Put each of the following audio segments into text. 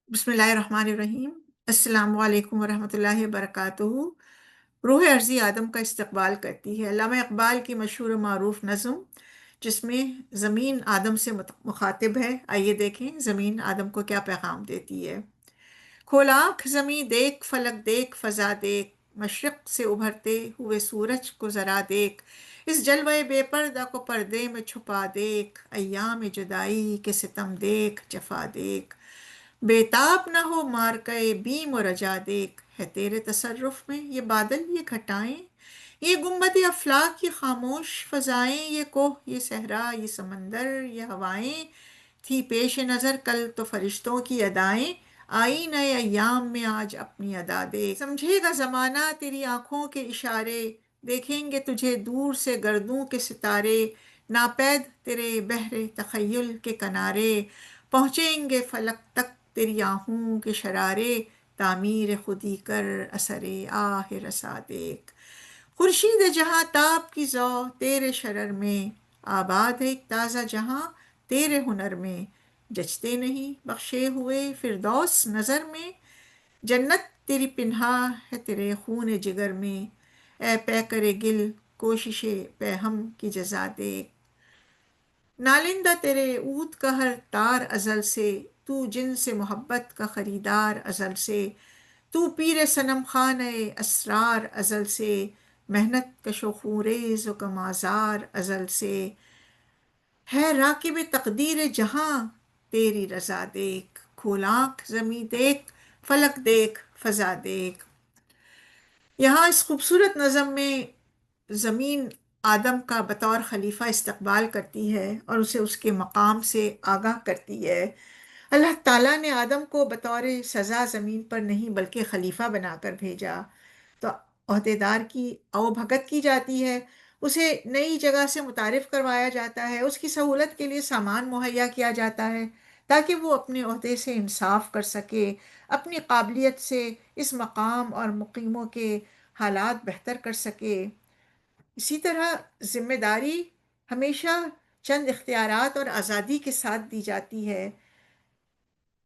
بسم اللہ الرحمن الرحیم۔ السلام علیکم ورحمۃ اللہ وبرکاتہ۔ روح ارضی آدم کا استقبال کرتی ہے، علامہ اقبال کی مشہور و معروف نظم جس میں زمین آدم سے مخاطب ہے۔ آئیے دیکھیں زمین آدم کو کیا پیغام دیتی ہے۔ کھول آنکھ زمیں دیکھ، فلک دیکھ، فضا دیکھ، مشرق سے ابھرتے ہوئے سورج کو ذرا دیکھ، اس جلوے بے پردہ کو پردے میں چھپا دیکھ، ایام جدائی کے ستم دیکھ، جفا دیکھ، بے تاب نہ ہو مارکے بیم و رجا دیکھ، ہے تیرے تصرف میں یہ بادل یہ گھٹائیں، یہ گنبد افلاک یہ خاموش فضائیں، یہ کوہ یہ صحرا یہ سمندر یہ ہوائیں، تھی پیش نظر کل تو فرشتوں کی ادائیں، آئی نئے ایام میں آج اپنی ادا دے، سمجھے گا زمانہ تیری آنکھوں کے اشارے، دیکھیں گے تجھے دور سے گردوں کے ستارے، ناپید تیرے بحر تخیل کے کنارے، پہنچیں گے فلک تک تیری آہوں کے شرارے، تعمیر خودی کر اثر آہ رسا دیکھ، خورشید جہاں تاب کی ضو تیرے شرر میں، آباد ہے ایک تازہ جہاں تیرے ہنر میں، جچتے نہیں بخشے ہوئے فردوس نظر میں، جنت تیری پنہا ہے تیرے خون جگر میں، اے پیکر گل کوشش پہ ہم کی جزا دیکھ، نالندہ تیرے عود کا ہر تار ازل سے، تو جن سے محبت کا خریدار ازل سے، تو پیر صنم خانہ اسرار ازل سے، محنت کش و خوریز و کم آزار ازل سے، ہے راکب تقدیر جہاں تیری رضا دیکھ، کھول آنکھ زمیں دیکھ، فلک دیکھ، فضا دیکھ۔ یہاں اس خوبصورت نظم میں زمین آدم کا بطور خلیفہ استقبال کرتی ہے اور اسے اس کے مقام سے آگاہ کرتی ہے۔ اللہ تعالیٰ نے آدم کو بطور سزا زمین پر نہیں بلکہ خلیفہ بنا کر بھیجا، تو عہدے دار کی او بھگت کی جاتی ہے، اسے نئی جگہ سے متعارف کروایا جاتا ہے، اس کی سہولت کے لیے سامان مہیا کیا جاتا ہے تاکہ وہ اپنے عہدے سے انصاف کر سکے، اپنی قابلیت سے اس مقام اور مقیموں کے حالات بہتر کر سکے۔ اسی طرح ذمہ داری ہمیشہ چند اختیارات اور آزادی کے ساتھ دی جاتی ہے،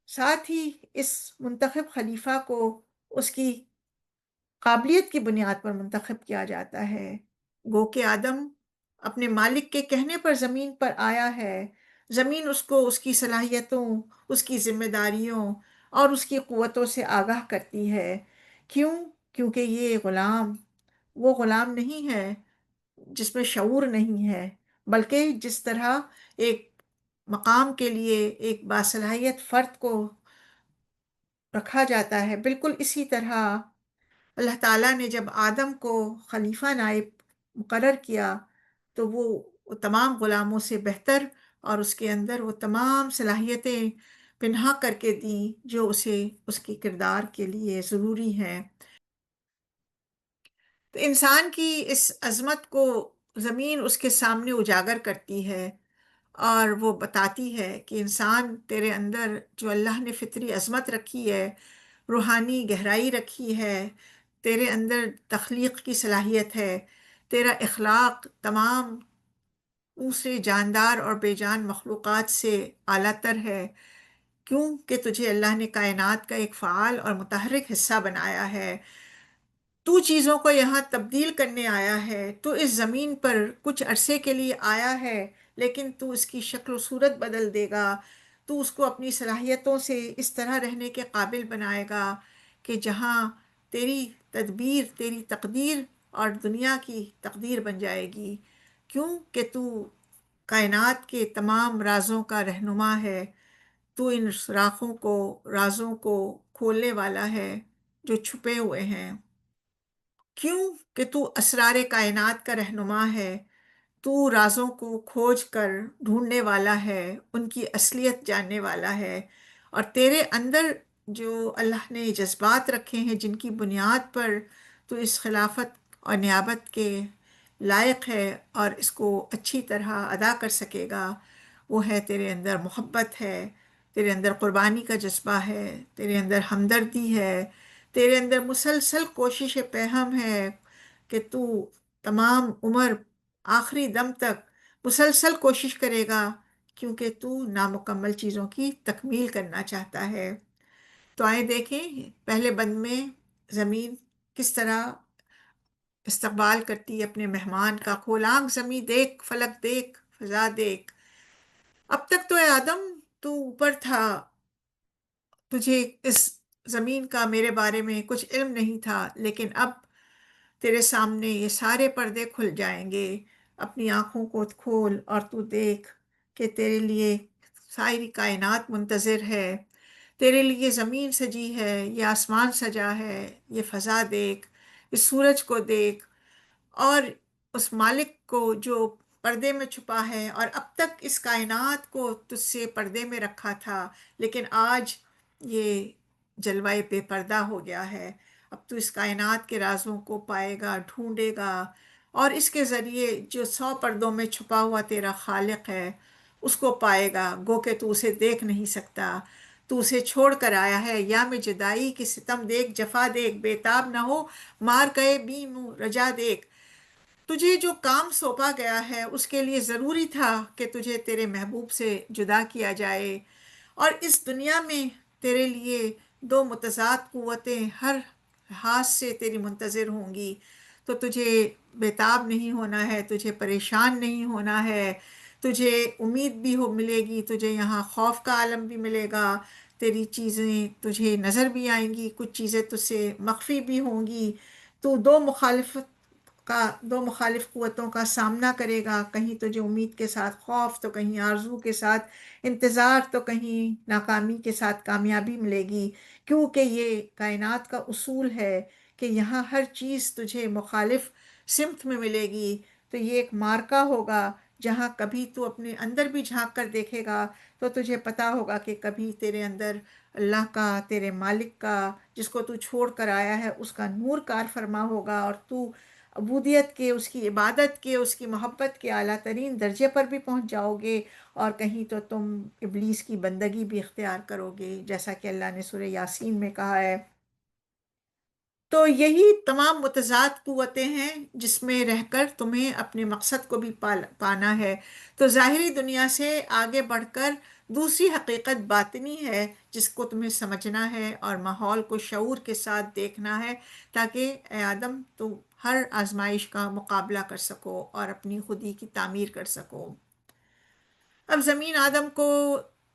ساتھ ہی اس منتخب خلیفہ کو اس کی قابلیت کی بنیاد پر منتخب کیا جاتا ہے۔ گو کہ آدم اپنے مالک کے کہنے پر زمین پر آیا ہے، زمین اس کو اس کی صلاحیتوں، اس کی ذمہ داریوں اور اس کی قوتوں سے آگاہ کرتی ہے۔ کیوں؟ کیونکہ یہ غلام وہ غلام نہیں ہے جس میں شعور نہیں ہے، بلکہ جس طرح ایک مقام کے لیے ایک باصلاحیت فرد کو رکھا جاتا ہے، بالکل اسی طرح اللہ تعالیٰ نے جب آدم کو خلیفہ نائب مقرر کیا تو وہ تمام غلاموں سے بہتر اور اس کے اندر وہ تمام صلاحیتیں پنہا کر کے دیں جو اسے اس کی کردار کے لیے ضروری ہیں۔ تو انسان کی اس عظمت کو زمین اس کے سامنے اجاگر کرتی ہے اور وہ بتاتی ہے کہ انسان تیرے اندر جو اللہ نے فطری عظمت رکھی ہے، روحانی گہرائی رکھی ہے، تیرے اندر تخلیق کی صلاحیت ہے، تیرا اخلاق تمام دوسرے جاندار اور بے جان مخلوقات سے اعلیٰ تر ہے، کیوں کہ تجھے اللہ نے کائنات کا ایک فعال اور متحرک حصہ بنایا ہے، تو چیزوں کو یہاں تبدیل کرنے آیا ہے، تو اس زمین پر کچھ عرصے کے لیے آیا ہے لیکن تو اس کی شکل و صورت بدل دے گا، تو اس کو اپنی صلاحیتوں سے اس طرح رہنے کے قابل بنائے گا کہ جہاں تیری تدبیر، تیری تقدیر اور دنیا کی تقدیر بن جائے گی، کیوں کہ تو کائنات کے تمام رازوں کا رہنما ہے، تو ان راخوں کو، رازوں کو کھولنے والا ہے جو چھپے ہوئے ہیں، کیوں کہ تو اسرار کائنات کا رہنما ہے، تو رازوں کو کھوج کر ڈھونڈنے والا ہے، ان کی اصلیت جاننے والا ہے، اور تیرے اندر جو اللہ نے جذبات رکھے ہیں جن کی بنیاد پر تو اس خلافت اور نیابت کے لائق ہے اور اس کو اچھی طرح ادا کر سکے گا، وہ ہے تیرے اندر محبت ہے، تیرے اندر قربانی کا جذبہ ہے، تیرے اندر ہمدردی ہے، تیرے اندر مسلسل کوشش پہم ہے کہ تو تمام عمر آخری دم تک مسلسل کوشش کرے گا کیونکہ تو نامکمل چیزوں کی تکمیل کرنا چاہتا ہے۔ تو آئے دیکھیں پہلے بند میں زمین کس طرح استقبال کرتی ہے اپنے مہمان کا. کھول آنکھ زمیں دیکھ، فلک دیکھ، فضا دیکھ. اب تک تو اے آدم تو اوپر تھا، تجھے اس زمین کا میرے بارے میں کچھ علم نہیں تھا، لیکن اب تیرے سامنے یہ سارے پردے کھل جائیں گے. اپنی آنکھوں کو کھول اور تو دیکھ کہ تیرے لیے ساری کائنات منتظر ہے. تیرے لیے زمین سجی ہے، یہ آسمان سجا ہے، یہ فضا دیکھ، اس سورج کو دیکھ، اور اس مالک کو جو پردے میں چھپا ہے اور اب تک اس کائنات کو تجھ سے پردے میں رکھا تھا، لیکن آج یہ جلوہ بے پردہ ہو گیا ہے. اب تو اس کائنات کے رازوں کو پائے گا، ڈھونڈے گا، اور اس کے ذریعے جو 100 پردوں میں چھپا ہوا تیرا خالق ہے اس کو پائے گا. گو کہ تو اسے دیکھ نہیں سکتا، تو اسے چھوڑ کر آیا ہے. یا میں جدائی کی ستم دیکھ، جفا دیکھ، بےتاب نہ ہو مار گئے بی منہ رجا دیکھ. تجھے جو کام سونپا گیا ہے اس کے لیے ضروری تھا کہ تجھے تیرے محبوب سے جدا کیا جائے، اور اس دنیا میں تیرے لیے دو متضاد قوتیں ہر لحاظ سے تیری منتظر ہوں گی. تو تجھے بیتاب نہیں ہونا ہے، تجھے پریشان نہیں ہونا ہے، تجھے امید بھی ملے گی، تجھے یہاں خوف کا عالم بھی ملے گا. تیری چیزیں تجھے نظر بھی آئیں گی، کچھ چیزیں تجھ سے مخفی بھی ہوں گی. تو دو مخالف قوتوں کا سامنا کرے گا، کہیں تجھے امید کے ساتھ خوف، تو کہیں آرزو کے ساتھ انتظار، تو کہیں ناکامی کے ساتھ کامیابی ملے گی. کیونکہ یہ کائنات کا اصول ہے کہ یہاں ہر چیز تجھے مخالف سمت میں ملے گی. تو یہ ایک مارکا ہوگا جہاں کبھی تو اپنے اندر بھی جھانک کر دیکھے گا تو تجھے پتا ہوگا کہ کبھی تیرے اندر اللہ کا، تیرے مالک کا، جس کو تو چھوڑ کر آیا ہے، اس کا نور کار فرما ہوگا، اور تو عبودیت کے، اس کی عبادت کے، اس کی محبت کے اعلیٰ ترین درجے پر بھی پہنچ جاؤ گے. اور کہیں تو تم ابلیس کی بندگی بھی اختیار کرو گے، جیسا کہ اللہ نے سورہ یاسین میں کہا ہے. تو یہی تمام متضاد قوتیں ہیں جس میں رہ کر تمہیں اپنے مقصد کو بھی پانا ہے. تو ظاہری دنیا سے آگے بڑھ کر دوسری حقیقت باطنی ہے جس کو تمہیں سمجھنا ہے اور ماحول کو شعور کے ساتھ دیکھنا ہے، تاکہ اے آدم تو ہر آزمائش کا مقابلہ کر سکو اور اپنی خودی کی تعمیر کر سکو. اب زمین آدم کو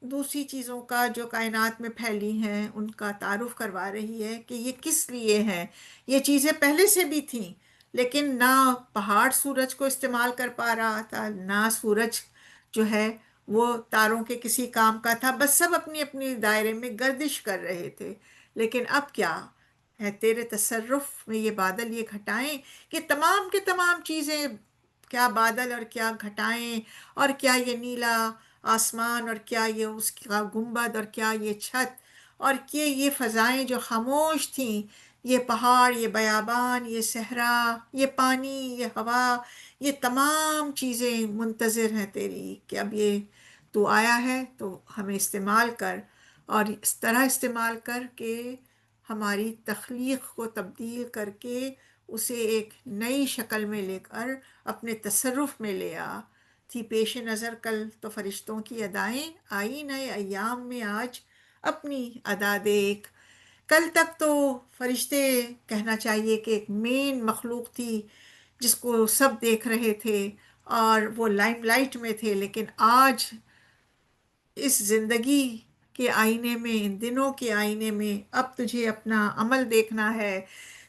دوسری چیزوں کا جو کائنات میں پھیلی ہیں ان کا تعارف کروا رہی ہے کہ یہ کس لیے ہیں. یہ چیزیں پہلے سے بھی تھیں، لیکن نہ پہاڑ سورج کو استعمال کر پا رہا تھا، نہ سورج جو ہے وہ تاروں کے کسی کام کا تھا. بس سب اپنی اپنی دائرے میں گردش کر رہے تھے. لیکن اب کیا ہے تیرے تصرف میں یہ بادل، یہ گھٹائیں، کہ تمام کے تمام چیزیں، کیا بادل اور کیا گھٹائیں، اور کیا یہ نیلا آسمان، اور کیا یہ اس کا گنبد، اور کیا یہ چھت، اور کیا یہ فضائیں جو خاموش تھیں، یہ پہاڑ، یہ بیابان، یہ صحرا، یہ پانی، یہ ہوا، یہ تمام چیزیں منتظر ہیں تیری کہ اب یہ تو آیا ہے تو ہمیں استعمال کر، اور اس طرح استعمال کر کے ہماری تخلیق کو تبدیل کر کے اسے ایک نئی شکل میں لے کر اپنے تصرف میں لے آ. تھی پیش نظر کل تو فرشتوں کی ادائیں، آئی نئے ایام میں آج اپنی ادا دیکھ. کل تک تو فرشتے کہنا چاہیے کہ ایک مین مخلوق تھی جس کو سب دیکھ رہے تھے اور وہ لائم لائٹ میں تھے، لیکن آج اس زندگی کے آئینے میں، ان دنوں کے آئینے میں اب تجھے اپنا عمل دیکھنا ہے،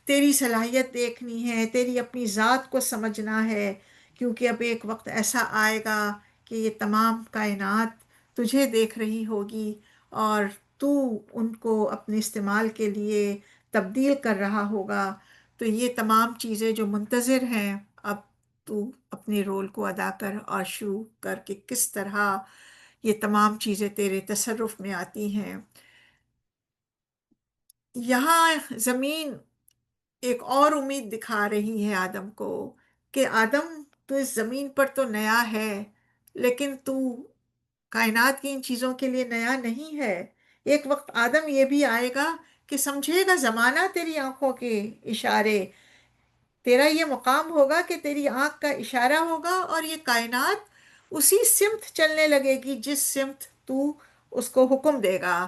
تیری صلاحیت دیکھنی ہے، تیری اپنی ذات کو سمجھنا ہے. کیونکہ اب ایک وقت ایسا آئے گا کہ یہ تمام کائنات تجھے دیکھ رہی ہوگی اور تو ان کو اپنے استعمال کے لیے تبدیل کر رہا ہوگا. تو یہ تمام چیزیں جو منتظر ہیں، اب تو اپنے رول کو ادا کر اور شروع کر کے کس طرح یہ تمام چیزیں تیرے تصرف میں آتی ہیں. یہاں زمین ایک اور امید دکھا رہی ہے آدم کو کہ آدم تو اس زمین پر تو نیا ہے، لیکن تو کائنات کی ان چیزوں کے لیے نیا نہیں ہے. ایک وقت آدم یہ بھی آئے گا کہ سمجھے گا زمانہ تیری آنکھوں کے اشارے. تیرا یہ مقام ہوگا کہ تیری آنکھ کا اشارہ ہوگا اور یہ کائنات اسی سمت چلنے لگے گی جس سمت تو اس کو حکم دے گا.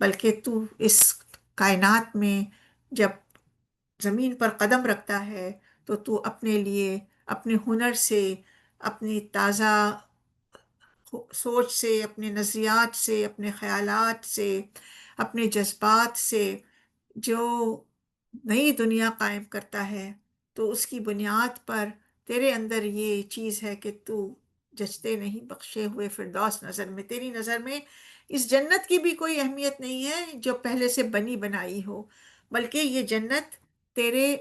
بلکہ تو اس کائنات میں جب زمین پر قدم رکھتا ہے تو اپنے لیے اپنے ہنر سے، اپنی تازہ سوچ سے، اپنے نظریات سے، اپنے خیالات سے، اپنے جذبات سے جو نئی دنیا قائم کرتا ہے، تو اس کی بنیاد پر تیرے اندر یہ چیز ہے کہ تو جچتے نہیں بخشے ہوئے فردوس نظر میں، تیری نظر میں اس جنت کی بھی کوئی اہمیت نہیں ہے جو پہلے سے بنی بنائی ہو، بلکہ یہ جنت تیرے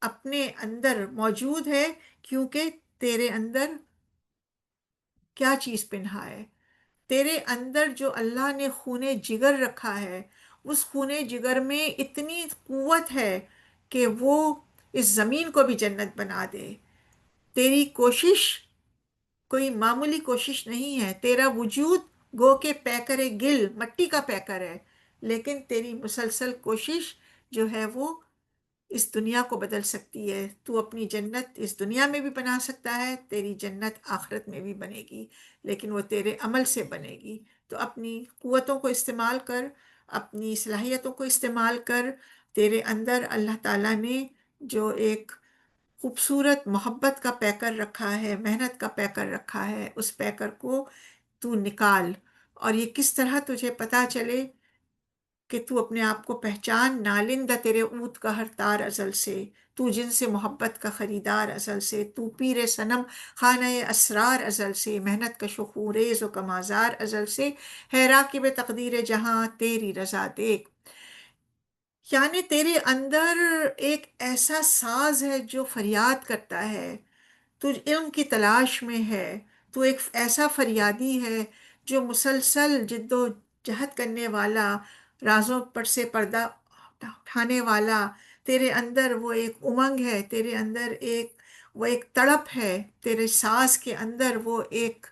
اپنے اندر موجود ہے، کیونکہ تیرے اندر کیا چیز پنہا ہے؟ تیرے اندر جو اللہ نے خون جگر رکھا ہے، اس خون جگر میں اتنی قوت ہے کہ وہ اس زمین کو بھی جنت بنا دے۔ تیری کوشش کوئی معمولی کوشش نہیں ہے، تیرا وجود گو کے پیکر گل مٹی کا پیکر ہے، لیکن تیری مسلسل کوشش جو ہے وہ اس دنیا کو بدل سکتی ہے۔ تو اپنی جنت اس دنیا میں بھی بنا سکتا ہے، تیری جنت آخرت میں بھی بنے گی، لیکن وہ تیرے عمل سے بنے گی۔ تو اپنی قوتوں کو استعمال کر، اپنی صلاحیتوں کو استعمال کر، تیرے اندر اللہ تعالیٰ نے جو ایک خوبصورت محبت کا پیکر رکھا ہے، محنت کا پیکر رکھا ہے، اس پیکر کو تو نکال، اور یہ کس طرح تجھے پتا چلے کہ تو اپنے آپ کو پہچان، نالندہ تیرے اود کا ہر تار ازل سے، تو جن سے محبت کا خریدار ازل سے، تو پیر صنم خانہ اسرار ازل سے، محنت کا شخوریز و کمازار ازل سے، ہے راکب تقدیر جہاں تیری رضا دیکھ۔ یعنی تیرے اندر ایک ایسا ساز ہے جو فریاد کرتا ہے، تو علم کی تلاش میں ہے، تو ایک ایسا فریادی ہے جو مسلسل جد و جہد کرنے والا، رازوں پر سے پردہ اٹھانے والا، تیرے اندر وہ ایک امنگ ہے، تیرے اندر وہ ایک تڑپ ہے، تیرے ساز کے اندر وہ ایک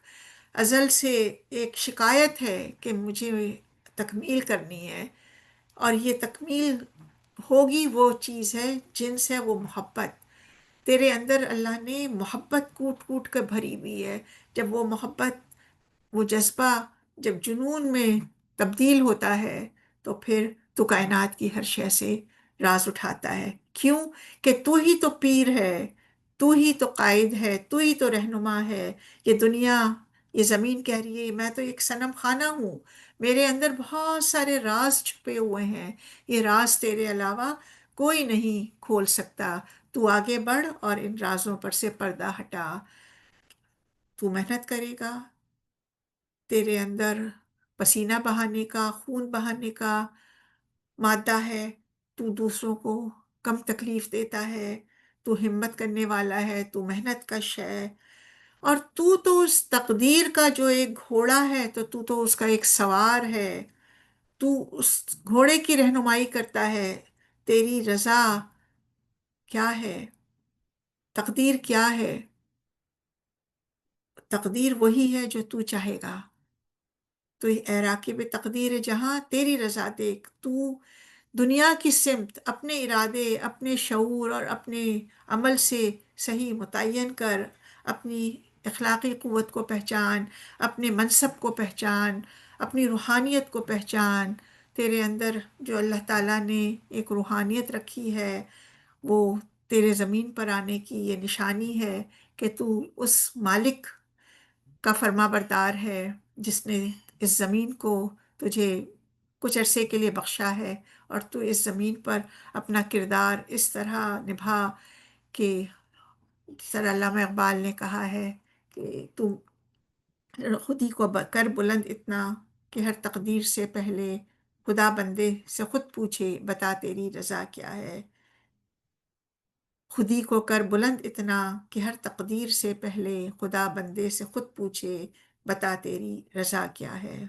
ازل سے ایک شکایت ہے کہ مجھے تکمیل کرنی ہے، اور یہ تکمیل ہوگی وہ چیز ہے جن سے وہ محبت، تیرے اندر اللہ نے محبت کوٹ کوٹ کر بھری ہوئی ہے۔ جب وہ محبت، وہ جذبہ جب جنون میں تبدیل ہوتا ہے تو پھر تو کائنات کی ہر شے سے راز اٹھاتا ہے۔ کیوں کہ تو ہی تو پیر ہے، تو ہی تو قائد ہے، تو ہی تو رہنما ہے۔ یہ دنیا، یہ زمین کہہ رہی ہے میں تو ایک صنم خانہ ہوں، میرے اندر بہت سارے راز چھپے ہوئے ہیں، یہ راز تیرے علاوہ کوئی نہیں کھول سکتا۔ تو آگے بڑھ اور ان رازوں پر سے پردہ ہٹا، تو محنت کرے گا، تیرے اندر پسینہ بہانے کا، خون بہانے کا مادہ ہے، تو دوسروں کو کم تکلیف دیتا ہے، تو ہمت کرنے والا ہے، تو محنت کش ہے، اور تو اس تقدیر کا جو ایک گھوڑا ہے، تو اس کا ایک سوار ہے، تو اس گھوڑے کی رہنمائی کرتا ہے۔ تیری رضا کیا ہے؟ تقدیر کیا ہے؟ تقدیر وہی ہے جو تو چاہے گا۔ تو اے راکب تقدیر جہاں تیری رضا دیکھ، تو دنیا کی سمت اپنے ارادے، اپنے شعور اور اپنے عمل سے صحیح متعین کر، اپنی اخلاقی قوت کو پہچان، اپنے منصب کو پہچان، اپنی روحانیت کو پہچان۔ تیرے اندر جو اللہ تعالیٰ نے ایک روحانیت رکھی ہے، وہ تیرے زمین پر آنے کی یہ نشانی ہے کہ تو اس مالک کا فرما بردار ہے جس نے اس زمین کو تجھے کچھ عرصے کے لیے بخشا ہے، اور تو اس زمین پر اپنا کردار اس طرح نبھا کہ جس طرح علامہ اقبال نے کہا ہے کہ تم خودی کو کر بلند اتنا کہ ہر تقدیر سے پہلے خدا بندے سے خود پوچھے بتا تیری رضا کیا ہے۔ خودی کو کر بلند اتنا کہ ہر تقدیر سے پہلے خدا بندے سے خود پوچھے بتا تیری رضا کیا ہے۔